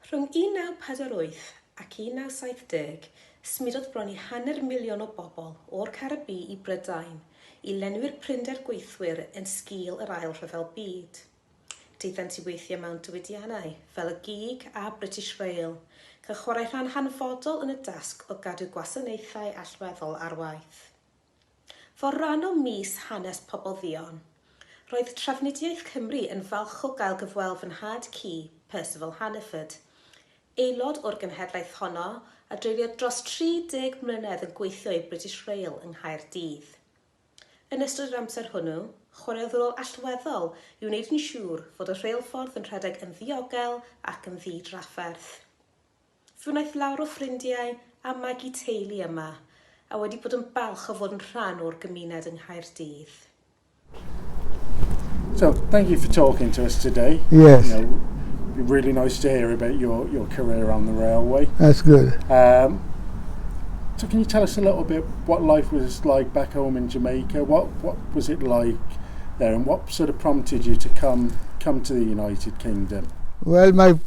Rhwng 1948 ac 1970, symudodd bron i 500,000 o bobl o'r Caribi i Brydain i lenwi'r prinder gweithwyr yn sgil yr ail rhyfel byd. Daethant i weithio mewn diwydiannau fel y gig a British Rail, cael chwarae rhan hanfodol yn y dasg o gadw gwasanaethau allweddol ar waith. Fel rhan o Mis Hanes Pobl Dduon, roedd Trafnidiaeth Cymru yn falch o gael gyfweld fy nhad ci, Percival Hanniford, aelod o'r genhedlaeth honno a dreuliodd dros 30 mlynedd yn gweithio i British Rail yng Gaerdydd. Yn ystod yr amser hwnnw, chwaraeodd rôl allweddol i wneud yn siŵr fod y rheilffordd yn rhedeg yn ddiogel ac yn ddi-drafferth. Fe wnaeth lawr o ffrindiau a magu teulu yma, a wedi bod yn balch o fod yn rhan o'r gymuned yng Gaerdydd. So, thank you for talking to us today. Yes. Really nice to hear about your career on the railway. That's good. So can you tell us a little bit what life was like back home in Jamaica? What was it like there, and what sort of prompted you to come to the United Kingdom? Well, my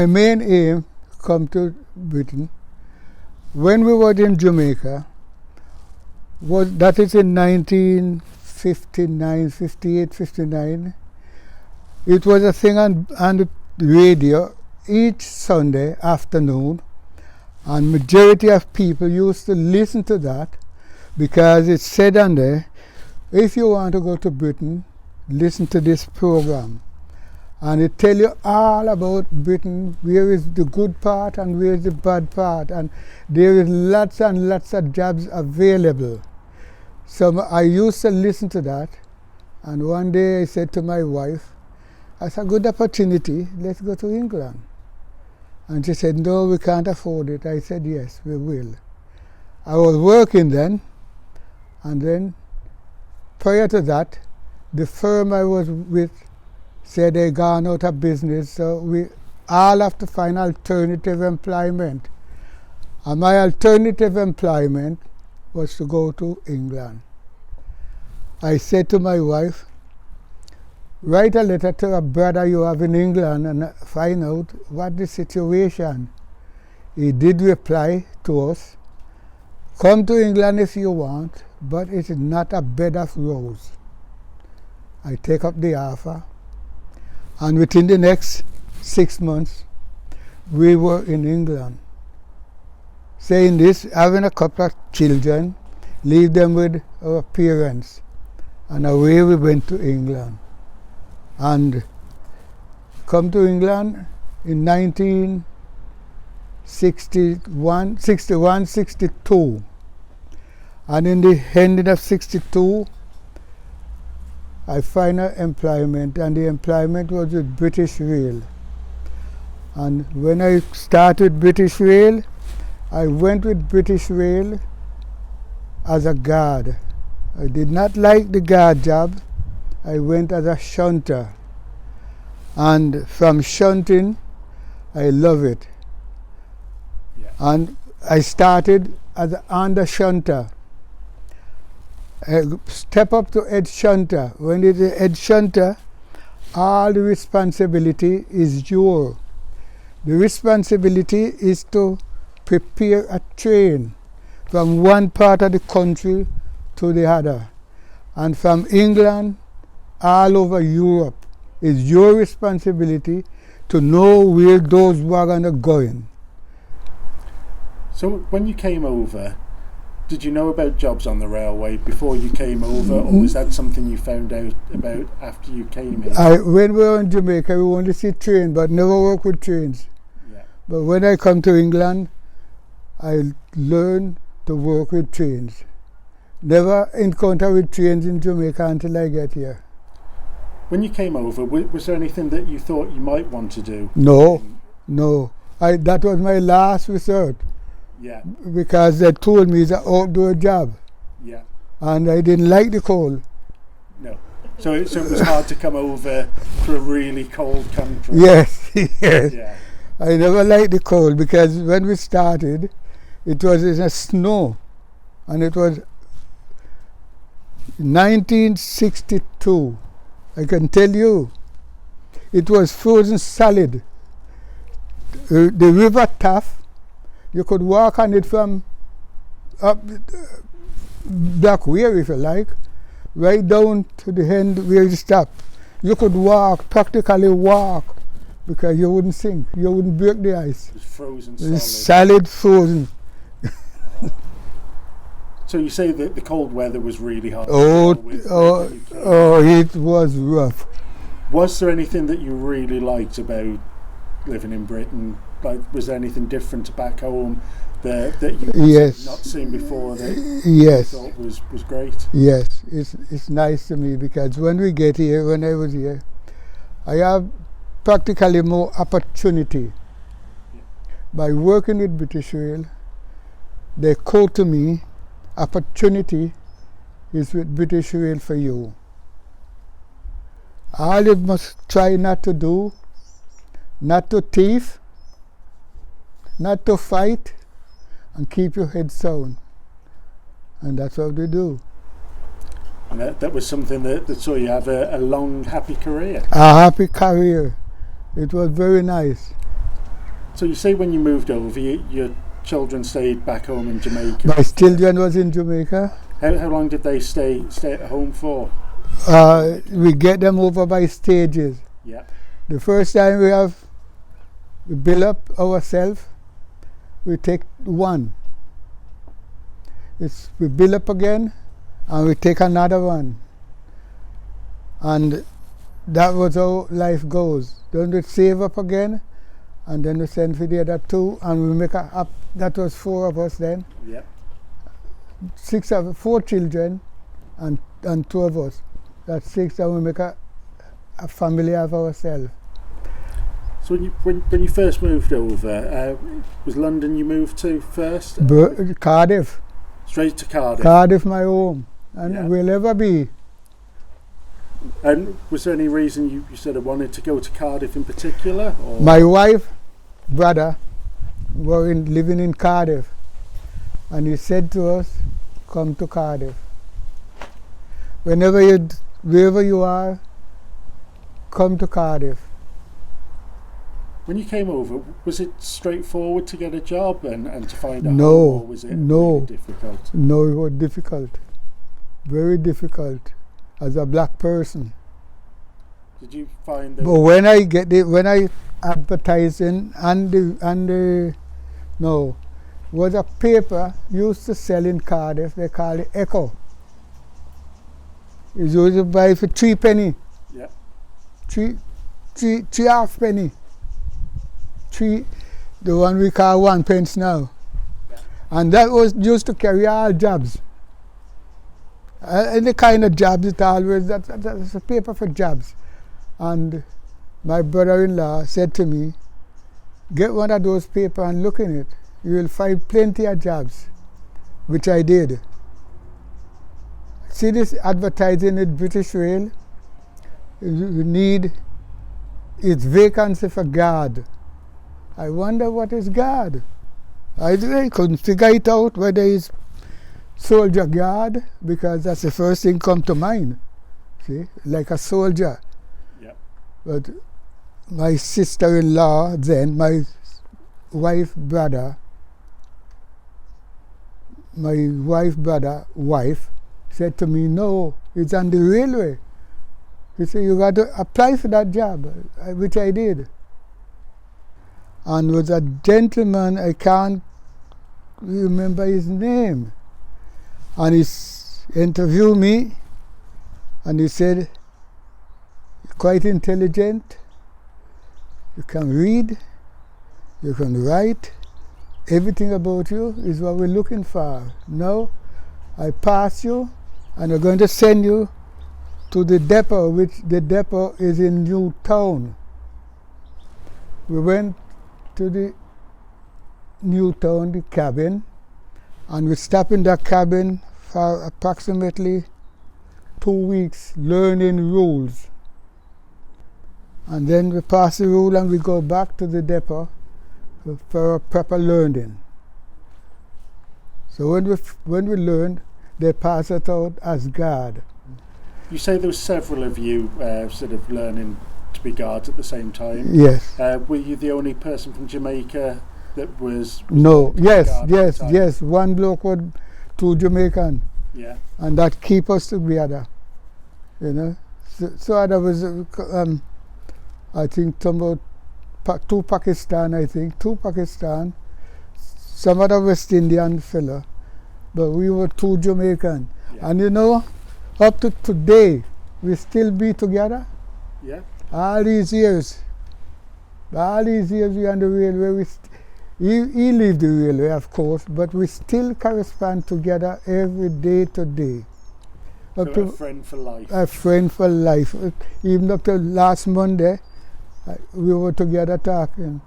main aim come to Britain when we were in Jamaica that is in 1959, 58, 59. It was a thing on the radio each Sunday afternoon, and majority of people used to listen to that because it said on there, if you want to go to Britain, listen to this program, and it tell you all about Britain, where is the good part and where is the bad part, and there is lots and lots of jobs available. So I used to listen to that, and one day I said to my wife, "That's a good opportunity, let's go to England." And she said, "No, we can't afford it." I said, "Yes, we will." I was working then, and then prior to that, the firm I was with said they gone out of business, so we all have to find alternative employment. And my alternative employment was to go to England. I said to my wife, "Write a letter to a brother you have in England and find out what the situation." He did reply to us, "Come to England if you want, but it is not a bed of roses." I take up the offer, and within the next 6 months, we were in England. Saying this, having a couple of children, leave them with our parents, and away we went to England. And come to England in 1961, 62. And in the ending of 62, I find employment, and the employment was with British Rail. And when I started British Rail, I went with British Rail as a guard. I did not like the guard job. I went as a shunter, and from shunting, I love it. Yeah. And I started as an under shunter. I step up to head shunter. When it is head shunter, all the responsibility is yours. The responsibility is to prepare a train from one part of the country to the other, and from England all over Europe. It's your responsibility to know where those wagons are going. So when you came over, did you know about jobs on the railway before you came over, or was that something you found out about after you came here? When we were in Jamaica, we only see trains, but never work with trains. Yeah. But when I come to England, I learn to work with trains. Never encounter with trains in Jamaica until I get here. When you came over, was there anything that you thought you might want to do? No. That was my last resort. Yeah. Because they told me it's an outdoor job. Yeah. And I didn't like the cold. No. So it was hard to come over to a really cold country. Yes, yes. Yeah. I never liked the cold because when we started, it was in the snow, and it was 1962. I can tell you, it was frozen solid. the river Taff, you could walk on it from up back where, if you like, right down to the end where you stop. You could walk, practically walk, because you wouldn't sink, you wouldn't break the ice. It's frozen It's solid. solid frozen. So you say that the cold weather was really hard. It was rough. Was there anything that you really liked about living in Britain? Like, was there anything different back home that you Yes. not seen before that Yes. you thought was great? Yes, it's nice to me, because when we get here, when I was here, I have practically more opportunity. By working with British Rail, they quote to me, opportunity is with British Rail for you. All you must try not to do, not to thief, not to fight, and keep your head sound. And that's what we do. And that was something that saw you have a long, happy career. A happy career. It was very nice. So you say when you moved over, your children stayed back home in Jamaica. My children was in Jamaica. How long did they stay at home for? We get them over by stages. Yeah. The first time we build up ourselves, we take one. We build up again, and we take another one. And that was how life goes. Then we save up again, and then we send for the other two, and we make up. That was 4 of us then. Yep. 4 children, and 2 of us. That's 6, and we make a family of ourselves. So when you first moved over, was London you moved to first? Cardiff. Straight to Cardiff. Cardiff, my home, and will ever be. And was there any reason you sort of wanted to go to Cardiff in particular? Or? My wife, brother, were living in Cardiff, and he said to us, "Come to Cardiff. Wherever you are, come to Cardiff." When you came over, was it straightforward to get a job and to find a No, home, or was it no. really difficult? No, it was difficult, very difficult, as a black person. Did you find that? But when I advertising was a paper used to sell in Cardiff. They call it Echo. It's used to buy for 3 penny. Yeah. Three halfpenny. The one we call 1 pence now. Yeah. And that was used to carry all jobs. Any kind of jobs, it always, that's a paper for jobs. And my brother-in-law said to me, "Get one of those papers and look in it. You will find plenty of jobs," which I did. See this advertising at British Rail? You need, it's vacancy for guard. I wonder what is guard. I couldn't figure it out whether it's soldier guard, because that's the first thing come to mind. See, like a soldier. Yeah. But my sister-in-law then, my wife, brother, wife, said to me, "No, it's on the railway." He said, "You got to apply for that job," which I did. And was a gentleman, I can't remember his name, and he interviewed me, and he said, "You're quite intelligent, you can read, you can write, everything about you is what we're looking for. Now, I pass you, and we're going to send you to the depot, which the depot is in Newtown." We went to the Newtown, the cabin, and we stopped in that cabin for approximately 2 weeks learning rules. And then we pass the rule and we go back to the depot for a proper learning. So when we learned, they pass it out as guard. You say there were several of you sort of learning to be guards at the same time. Yes. Were you the only person from Jamaica that was No. Yes. guard at the time? Yes. One bloke was 2 Jamaican. Yeah. And that keep us together, you know. So there was, I think, about 2 Pakistan, two Pakistan, some other West Indian fella, but we were 2 Jamaican. Yeah. And you know, up to today, we still be together. Yeah. All these years we on the railway, he left the railway, of course, but we still correspond together every day to day. So a friend for life. A friend for life. Even up to last Monday, we were together talking.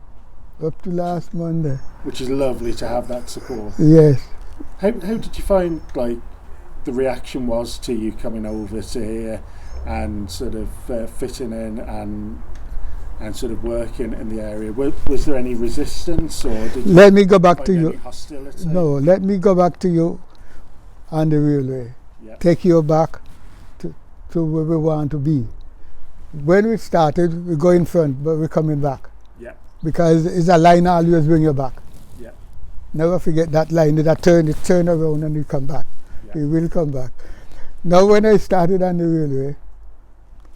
Up to last Monday. Which is lovely to have that support. Yes. How did you find, like, the reaction was to you coming over to here and sort of fitting in and sort of working in the area? Was there any resistance, or did you let me go back to any you. hostility? No, let me go back to you on the railway. Yeah. Take you back to where we want to be. When we started, we go in front, but we're coming back. Yeah. Because it's a line always bring you back. Yeah. Never forget that line. It turn around and you come back. Yeah. You will come back. Now when I started on the railway,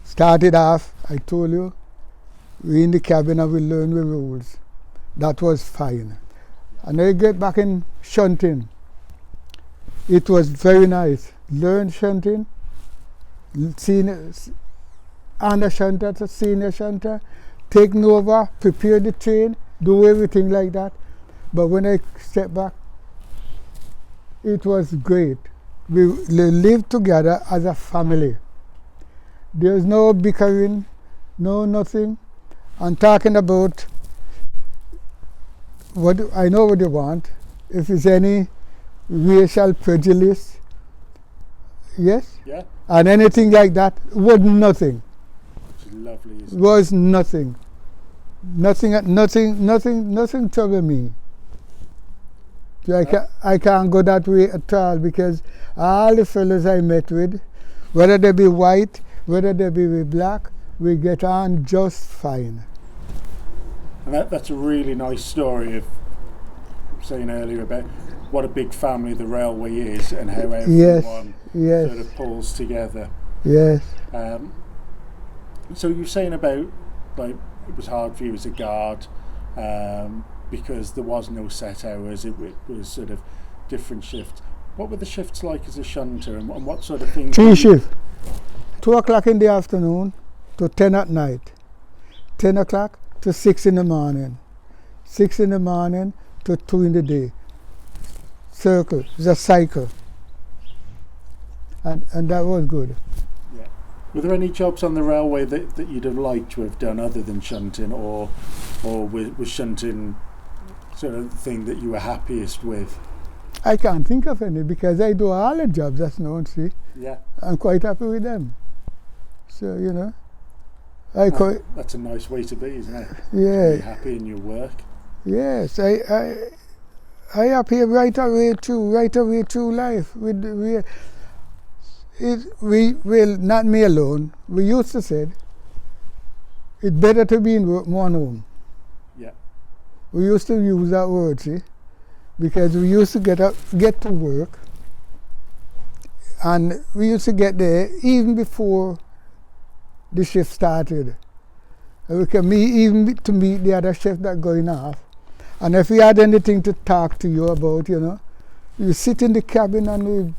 started off, I told you, we in the cabin and we learn the rules. That was fine. And I get back in shunting. It was very nice. Learn shunting, senior, under shunter to senior shunter, taking over, prepare the train, do everything like that. But when I step back, it was great. We lived together as a family. There's no bickering, no nothing. I'm talking about what I know what they want. If there's any racial prejudice, yes, Yeah. and anything like that, was nothing. Which is lovely, isn't it? Was nothing. Nothing trouble me. So I can't go that way at all, because all the fellows I met with, whether they be white, whether they be black, we get on just fine. And that's a really nice story of saying earlier about what a big family the railway is and how everyone Yes. sort of pulls together. Yes. So you're saying about, like, it was hard for you as a guard because there was no set hours, it was sort of different shifts. What were the shifts like as a shunter, and what sort of things? 3 shifts. 2 o'clock in the afternoon to 10 at night. 10 o'clock to 6 in the morning. 6 in the morning to 2 in the day. Circle, it's a cycle. And that was good. Yeah. Were there any jobs on the railway that you'd have liked to have done other than shunting, or was shunting sort of the thing that you were happiest with? I can't think of any, because I do all the jobs that's known, see. Yeah. I'm quite happy with them. So, you know, that's a nice way to be, isn't it? Yeah. To be happy in your work. Yes, I happy right away through life. Well, not me alone. We used to say, it's better to be in one home. Yeah. We used to use that word, see, because we used to get to work, and we used to get there even before the shift started. And we can meet the other shift that going off. And if we had anything to talk to you about, you know, you sit in the cabin and we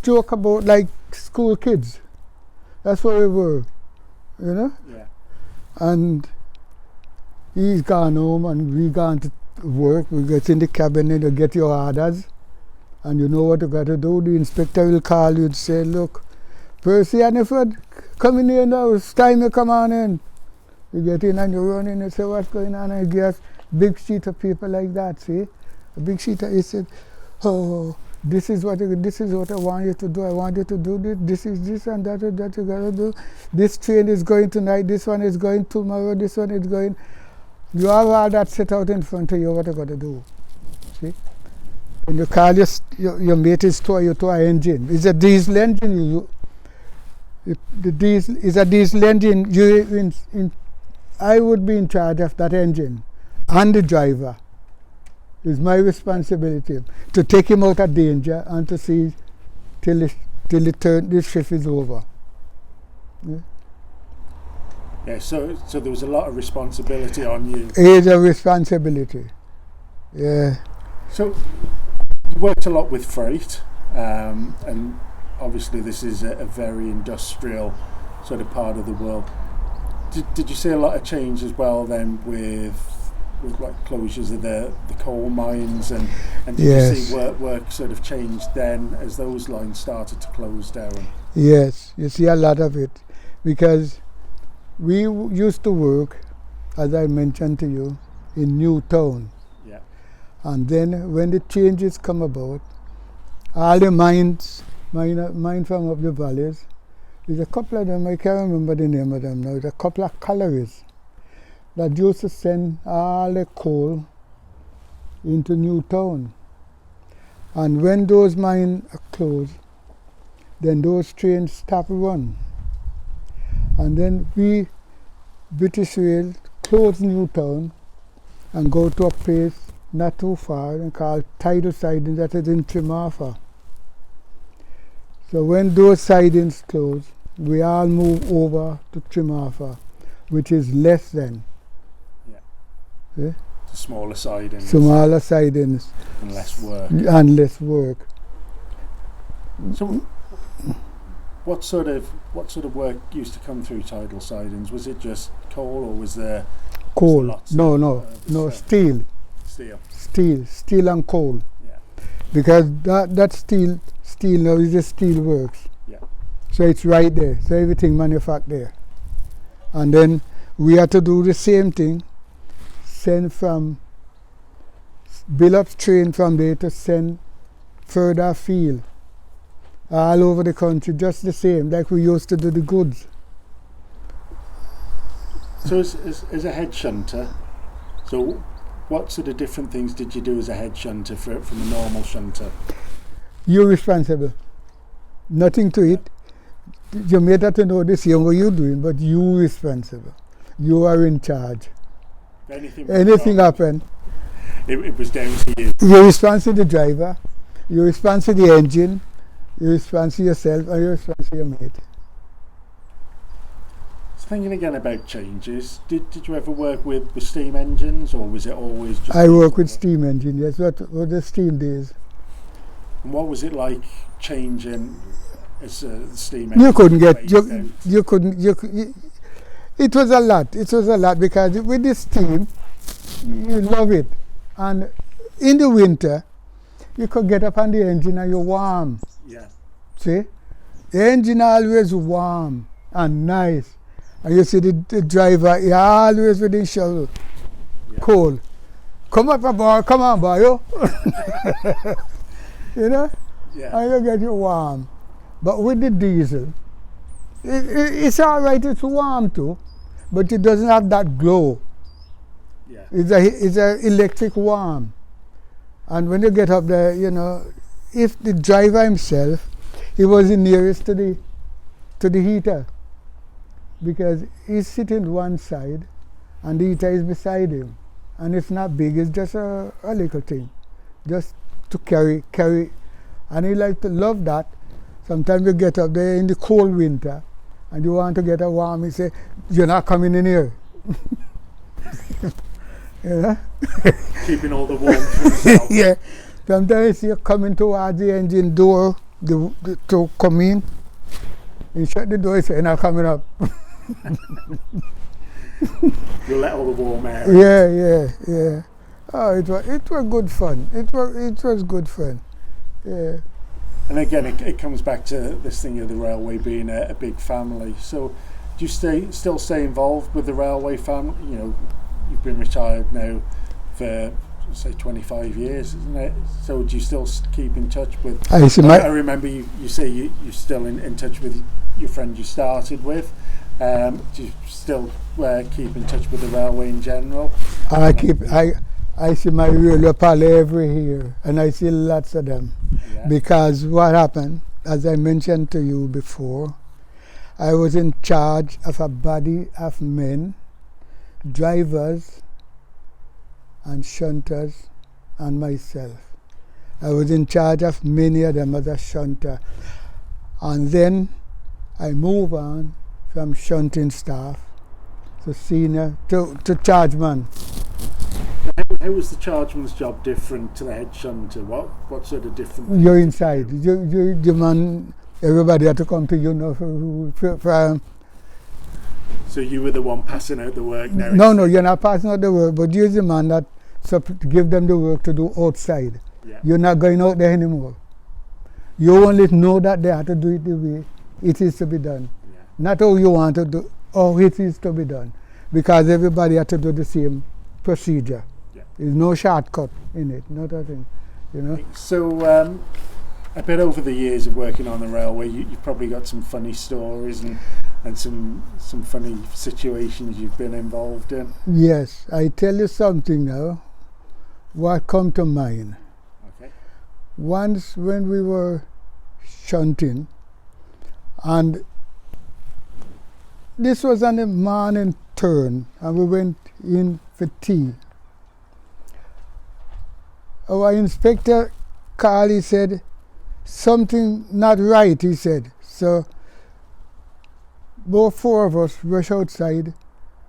joke about like school kids. That's what we were, you know? Yeah. And he's gone home and we gone to work. We get in the cabin and you get your orders and you know what you got to do. The inspector will call you and say, look, Percy Hanniford, come in here now, it's time to come on in. You get in and you run in and say, what's going on? And he gets big sheet of paper like that, see? A big sheet of, he said, oh, this is what I want you to do. I want you to do this. This is this and that you gotta do. This train is going tonight. This one is going tomorrow. This one is going. You have all that set out in front of you. What you gotta do? See? When you call your mate is to you to an engine. It's a diesel engine. The diesel is a diesel engine. I would be in charge of that engine, and the driver. It's my responsibility to take him out of danger and to see till the shift is over. Yeah. Yeah, so there was a lot of responsibility on you. It is a responsibility. Yeah. So you worked a lot with freight, and obviously this is a very industrial sort of part of the world. Did you see a lot of change as well then with like closures of the coal mines and did yes. you see work sort of change then as those lines started to close down? Yes, you see a lot of it because we used to work, as I mentioned to you, in Newtown. Yeah. And then when the changes come about, all the mines from up the valleys, there's a couple of them, I can't remember the name of them now, there's a couple of collieries that used to send all the coal into Newtown. And when those mines are closed, then those trains stop run. And then we, British Rail, close Newtown and go to a place not too far and called tidal siding that is in Tremarfa. So when those sidings close, we all move over to Tremarfa, which is less than. Yeah. Smaller sidings. Smaller sidings. And less work. And less work. So what sort of work used to come through tidal sidings? Was it just coal, or was there coal? Lots no, steel. Steel and coal. Yeah. Because that steel now is just steel works. Yeah. So it's right there. So everything manufactured there. And then we had to do the same thing. Build up train from there to send further afield. All over the country, just the same, like we used to do the goods. So as a head shunter, so what sort of different things did you do as a head shunter from a normal shunter? You're responsible. Nothing to it. You may have to know the same what you're doing, but you're responsible. You are in charge. Anything happen, it was down to you. You're responsible to the driver, you're responsible to the engine, you're responsible to yourself, and you're responsible to your mate. So thinking again about changes, did you ever work with steam engines, or was it always just... I work with steam engines, yes, what the steam days. And what was it like changing as a steam engine? You couldn't get, you couldn't, it was a lot because with the steam, you love it. And in the winter, you could get up on the engine and you're warm. Yeah. See? The engine always warm and nice. And you see the driver, he always with his shovel. Yeah. Cold. Come up, boy, come on, boy, yo. You know? Yeah. And you get you warm. But with the diesel, it's all right, it's warm too, but it doesn't have that glow. Yeah. It's a electric warm. And when you get up there, you know, if the driver himself, he was the nearest to the heater, because he's sitting one side and the heater is beside him. And it's not big, it's just a little thing, just to carry. And he liked to love that. Sometimes you get up there in the cold winter and you want to get a warm, he say, you're not coming in here. You know? Keeping all the warmth for himself. Yeah. Sometimes you coming towards the engine door to come in. You shut the door, you say, you're not coming up. You let all the warm air in. Yeah. Oh, it was good fun. It was good fun. Yeah. And again, it comes back to this thing of the railway being a big family. So, do you still stay involved with the railway family? You know, you've been retired now for say 25 years, isn't it? So, do you still keep in touch with? I remember you say you're still in touch with your friend you started with. Do you still keep in touch with the railway in general? I see my railway pal every year, and I see lots of them. Yeah. Because what happened, as I mentioned to you before, I was in charge of a body of men, drivers and shunters and myself. I was in charge of many of them as a shunter. And then I move on from shunting staff to senior, to chargeman. How was the chargeman's job different to the head shunter? What sort of different? You're inside. You man, everybody had to come to you now for So you were the one passing out the work now? No, you're not passing out the work, but you're the man that to give them the work to do outside. Yeah. You're not going out there anymore. You only know that they have to do it the way it is to be done. Yeah. Not how you want to do, how it is to be done. Because everybody has to do the same procedure. Yeah. There's no shortcut in it, not a thing, you know. So I bet over the years of working on the railway, you've probably got some funny stories and some funny situations you've been involved in. Yes, I tell you something now, what come to mind. Okay. Once when we were shunting, and this was on a morning turn, and we went in for tea. Our inspector called, he said, something not right, he said. So both four of us rush outside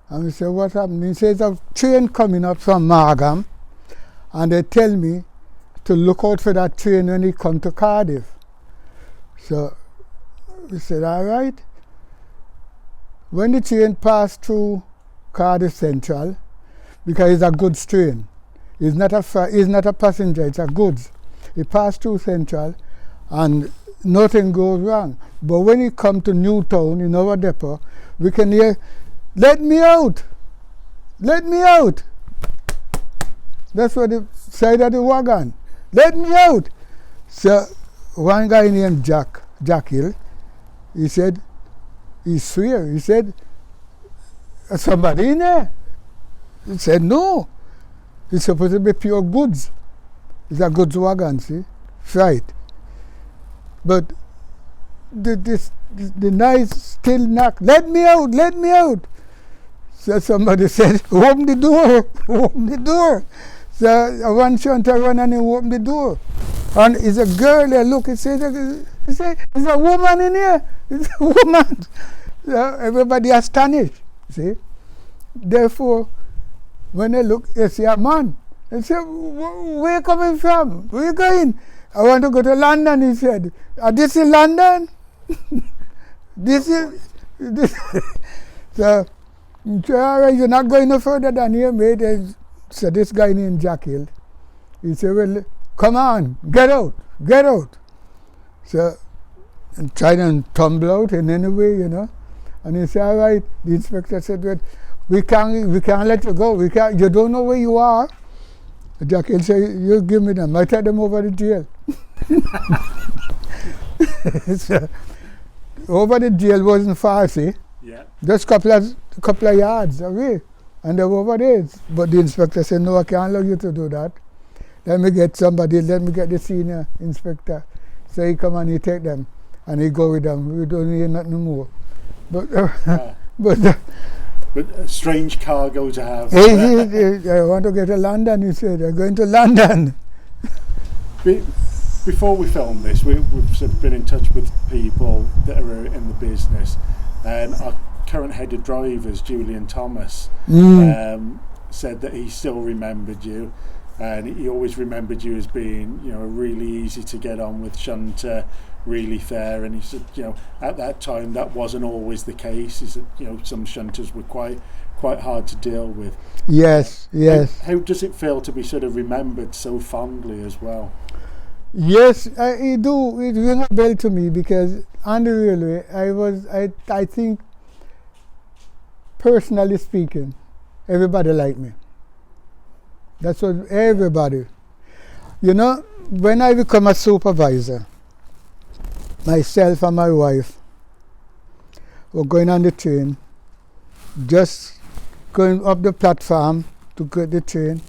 and we said, what happened? He says, a train coming up from Margam, and they tell me to look out for that train when it come to Cardiff. So we said, all right. When the train passed through Cardiff Central, because it's a goods train, it's not a passenger, it's a goods. It passed through Central and nothing goes wrong. But when it come to Newtown in our depot, we can hear, let me out! Let me out! That's what the side of the wagon. Let me out! So one guy named Jack Hill, he said, he swear, he said, somebody in there? He said, no. It's supposed to be pure goods. It's a goods wagon, see? Right. But the nice still knock, let me out, let me out. So somebody said, open the door, open the door. So one shunter run and he opened the door. And it's a girl there, look, he said, there's a woman in here, it's a woman. So everybody astonished, see? Therefore, when they look, they see a man. They say, where you coming from? Where you going? I want to go to London, he said. This is London? This. So, all right, you're not going no further than here, mate. So this guy named Jack Hill, he said, well, come on, get out, get out. So, and tried to tumble out in any way, you know. And he said, all right. The inspector said, well, we can't let you go. You don't know where you are. Jack Hill said, you give me them. I take them over to jail. So, over the jail wasn't far, see? Yeah. Just couple of yards away. And they were over there. But the inspector said, no, I can't allow you to do that. Let me get the senior inspector. So he come and he take them. And he go with them. We don't hear nothing more. But But a strange cargo to have. I want to get to London, he said. I'm going to London. Before we filmed this, we've sort of been in touch with people that are in the business. And our current head of drivers, Julian Thomas, said that he still remembered you. And he always remembered you as being, really easy to get on with shunter, really fair. And he said, at that time that wasn't always the case. He said, some shunters were quite hard to deal with. Yes, yes. How does it feel to be sort of remembered so fondly as well? Yes, it do. It rings a bell to me because on the railway, I think, personally speaking, everybody liked me. That's what everybody. When I become a supervisor, myself and my wife were going on the train, just going up the platform to get the train,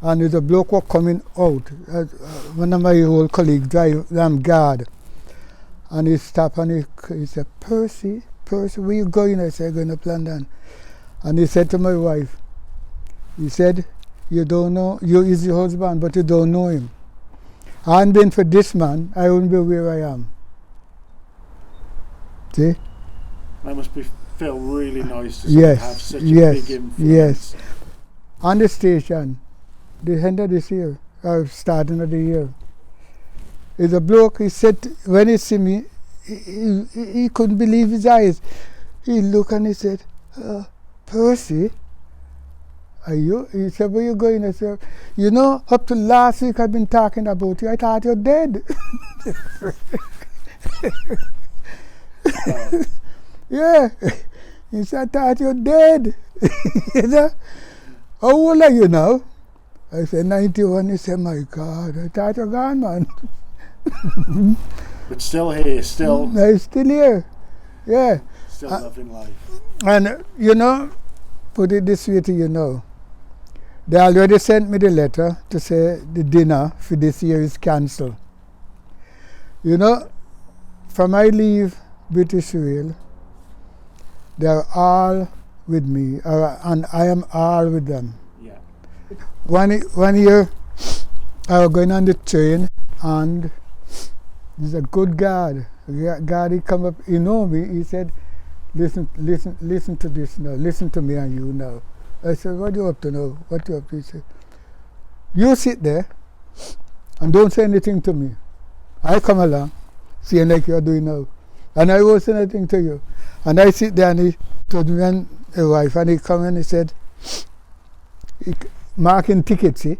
and there's a bloke was coming out. One of my old colleagues, guard, and he stopped and he said, Percy, Percy, where you going? I said, going to London. And he said to my wife, he said, you don't know, you is your husband, but you don't know him. Hadn't been for this man, I wouldn't be where I am. See? That must feel really nice to have such a big influence. Yes. On the station, the end of this year, or starting of the year, is a bloke, he said, when he see me, he couldn't believe his eyes. He looked and he said, Percy, are you? He said, where you going? I said, you know, up to last week I've been talking about you. I thought you're dead. Yeah. He said, I thought you're dead. You know? How old are you now? I said, 91. He said, my God, I thought you're gone, man. But still here, still. I'm still here. Yeah. Still loving life. And, you know, put it this way to you now. They already sent me the letter to say the dinner for this year is cancelled. You know, from I leave British Rail, they're all with me, and I am all with them. Yeah. One year, I was going on the train, and he's a good guard. God, he come up, he know me, he said, listen to this now, listen to me and you now. I said, what you up to now? What you up to? He said, you sit there and don't say anything to me. I come along, seeing like you're doing now. And I won't say anything to you. And I sit there and he told me and a wife, and he come and he said, marking tickets, see?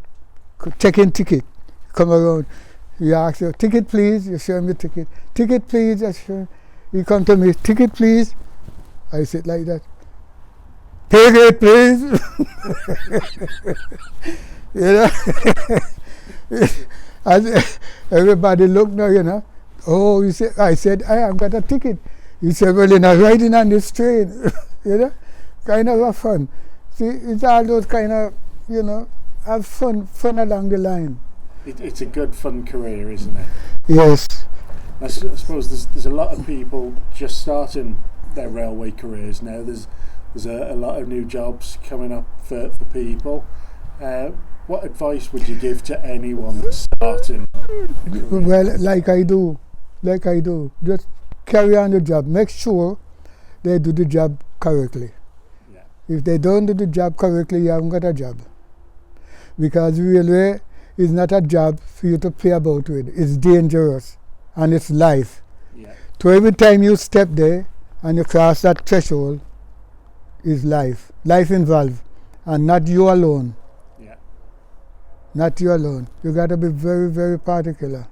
Checking ticket. Come around. He asks you, ticket please, you show me ticket. Ticket please, I show him. He come to me, ticket please. I sit like that. Ticket please. You know? As everybody look now, you know. Oh, you say, I said, I have got a ticket. He said, well, you're not riding on this train. You know? Kind of a fun. See, it's all those kind of, you know, have fun along the line. It's a good, fun career, isn't it? Yes. I suppose there's a lot of people just starting their railway careers now. There's a lot of new jobs coming up for people. What advice would you give to anyone that's starting a career? Well, like I do. Just carry on the job. Make sure they do the job correctly. Yeah. If they don't do the job correctly, you haven't got a job. Because railway is not a job for you to play about with. It's dangerous and it's life. Yeah. So every time you step there and you cross that threshold is life. Life involved. And not you alone. Yeah. Not you alone. You got to be very, very particular.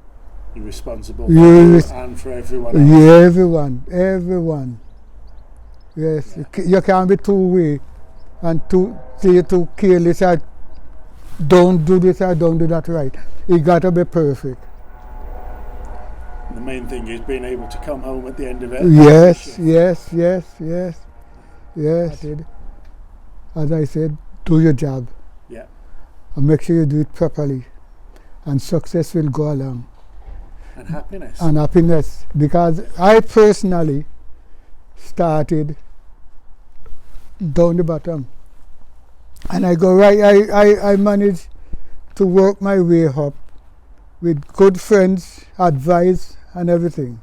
You're responsible for you and for everyone else. Yeah, everyone. Yes, yeah. You can't be too weak and too careless or don't do this or don't do that right. You got to be perfect. The main thing is being able to come home at the end of it. Yes. As I said, do your job. Yeah. And make sure you do it properly. And success will go along. And happiness. And happiness. Because I personally started down the bottom. And I go right, I managed to work my way up with good friends, advice and everything.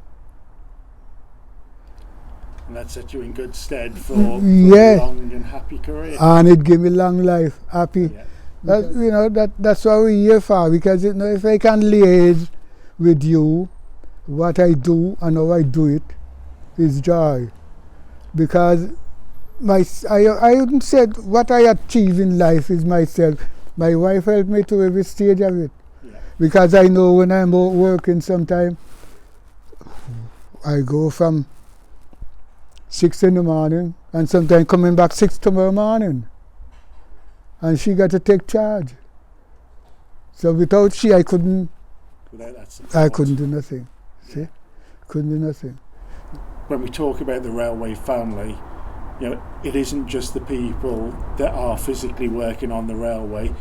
And that set you in good stead for a long and happy career. And it gave me long life, happy. Yeah. That's what we're here for, because if I can liaise with you, what I do and how I do it is joy. Because I wouldn't say what I achieve in life is myself. My wife helped me to every stage of it. Yeah. Because I know when I'm out working sometime, I go from 6 in the morning and sometimes coming back 6 tomorrow morning. And she got to take charge. So without she, I couldn't do nothing. See? Couldn't do nothing. When we talk about the railway family, you know, it isn't just the people that are physically working on the railway.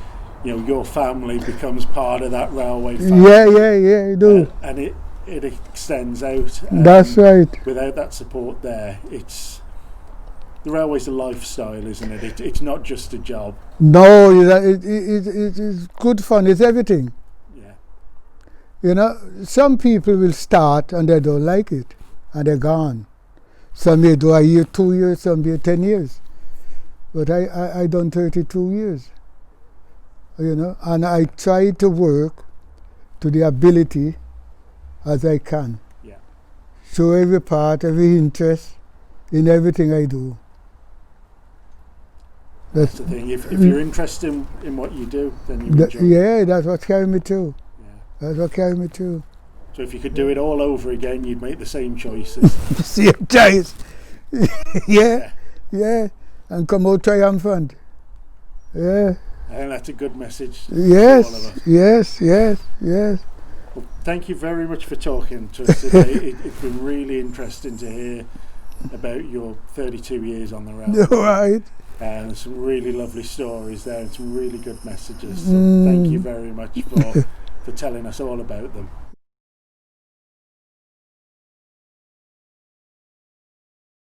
You know, your family becomes part of that railway family. Yeah, you do. And it extends out. That's right. Without that support there, the railway's a lifestyle, isn't it? It's not just a job. No, it is good fun. It's everything. Yeah. You know, some people will start and they don't like it, and they're gone. Some may do a year, 2 years, some may 10 years. But I done 32 years. You know, and I try to work to the ability as I can. Yeah. Show every part, every interest in everything I do. That's the thing. If you're interested in what you do, then you enjoy it. Yeah, that's what carried me through. Yeah. That's what carried me through. So if you could do it all over again, you'd make the same choices. Same choice. Yeah. And come out triumphant. Yeah. I think that's a good message Yes, for all of us. yes. Well, thank you very much for talking to us today. It's been really interesting to hear about your 32 years on the railway. All right. And some really lovely stories there and some really good messages. So thank you very much for telling us all about them.